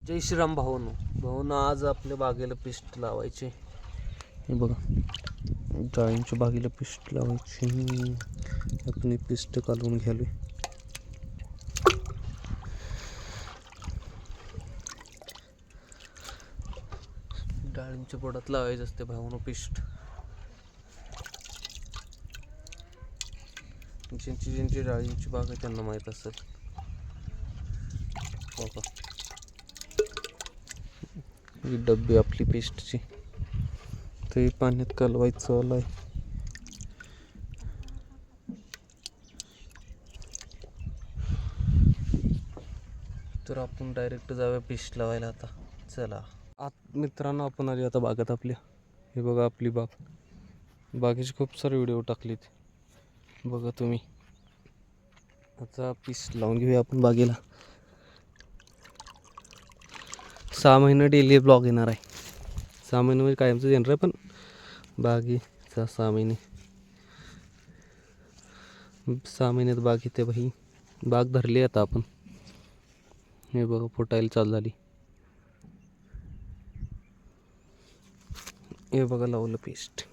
जय श्रीराम भाऊनो. आज आपल्या बागेला पिस्ट लावायचे. हे बघा, डाळिंबच्या बागेला पिस्ट लावायची. आपण पिस्ट काढून घ्यावे. डाळिंबच्या पोटात लावायचं असते भाऊनो पिस्ट. ज्यांची डाळिंबची बाग आहे त्यांना माहीत असेल. बघा, ही डब्बी आपली पेस्टची, ते पाण्यात कालवायचं आलाय. तर आपण डायरेक्ट जाऊया पेस्ट लावायला आता. चला मित्रांनो, आपण आली आता बागेत आपल्या. हे बघा आपली बाग. बागेचे खूप सारे व्हिडिओ टाकलेत, बघा तुम्ही. आता पेस्ट लावून घेऊया आपण बागेला. 6 महिने डेली ब्लॉग येणार आहे. 6 महिने म्हणजे कायमचं येणार आहे, पण बागेचा 6 महिने. 6 महिन्यात बाग येते भाई. बाग धरली आता आपण. हे बघा फुटायला चालू झाली. हे बघा लावलं पेस्ट.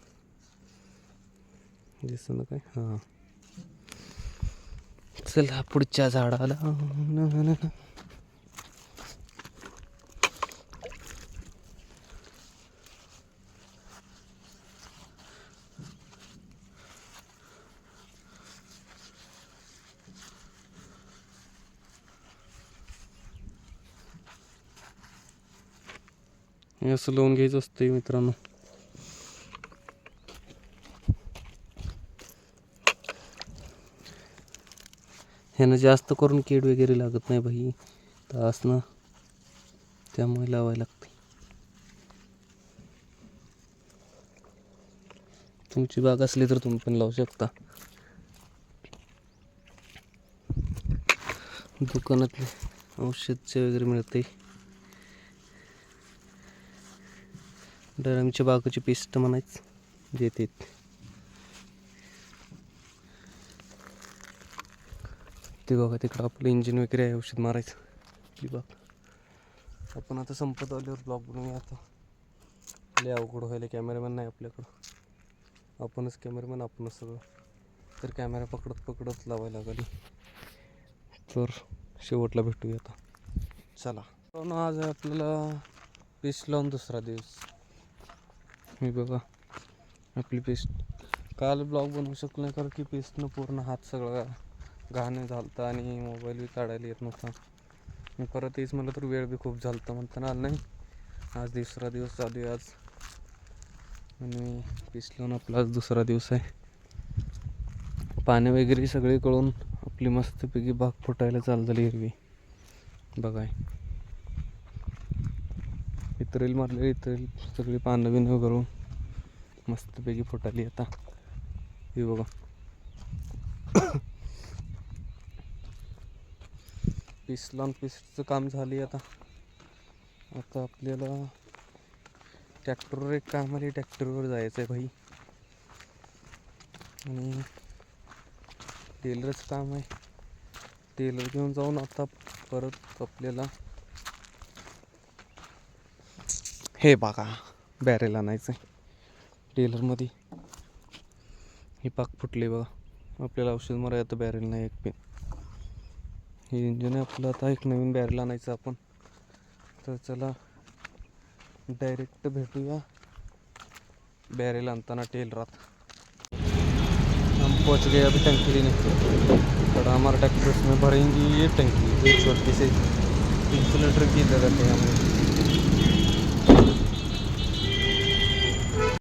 दिसतं ना काय? हां, चला पुढच्या झाडाला. हे असं लावून घ्यायचं असतं मित्रांनो. ह्यानं जास्त करून कीड वगैरे लागत नाही भाई, तास ना, त्यामुळे लावायला लागते. तुमची बाग असली तर तुम्ही पण लावू शकता. दुकानातले औषधचे वगैरे मिळते. डाळिंबच्या बागेची पेस्ट म्हणायचं देते. ते बघा तिकडं आपलं इंजिन वगैरे आहे, औषध मारायचं. ती बाग आपण आता संपत आल्यावर ब्लॉग बनवूया. आता लय अवघड व्हायला, कॅमेरामॅन नाही आपल्याकडं. आपणच कॅमेरामॅन, आपणच सगळं. तर कॅमेरा पकडत लावायला लागली. तर शेवटला भेटूया आता. चला, आज आपल्याला पेस्ट लावून दुसरा दिवस. मी बघा आपली पेस्ट. काल ब्लॉग बनवू शकलो नाही कारण की पेस्टनं पूर्ण हात सगळा घाण झालतं आणि मोबाईल बी काढायला येत नव्हता. मी परत येईच मला तर वेळ बी खूप झालता, म्हणताना आलं नाही. आज दुसरा दिवस चालू आहे आज, आणि पेस्ट लावून आपला आज दुसरा दिवस आहे. पाणी वगैरे सगळे कळून आपली मस्तपैकी बाग फुटायला चालू झाली हिरवी. बघाय इतरेल मारले, इतरेल सगळी पानं बिनं करून मस्तपैकी फुटाली आता. हे बघा पीस लावून पीसचं काम झाली आता. आता आपल्याला ट्रॅक्टरवर एक काम आली, ट्रॅक्टरवर जायचं आहे भाई. आणि टेलरचं काम आहे. टेलर घेऊन जाऊन आता परत आपल्याला हे बघा बॅरेल आणायचं आहे. टेलरमध्ये ही पाक फुटली बघा. आपल्याला औषध मारायला आता बॅरेल नाही एक पेन. हे इंजिन आहे आपलं. आता एक नवीन बॅरेल आणायचं आपण. तर चला डायरेक्ट भेटूया बैरल अंतना टेलरात. हम पहुँच गए अभी टंकी लेने पर हमारा ट्रैक्टर उसमें भरेंगी ये टंकी, एक छोटी से 300 लीटर की दे देते हैं हम।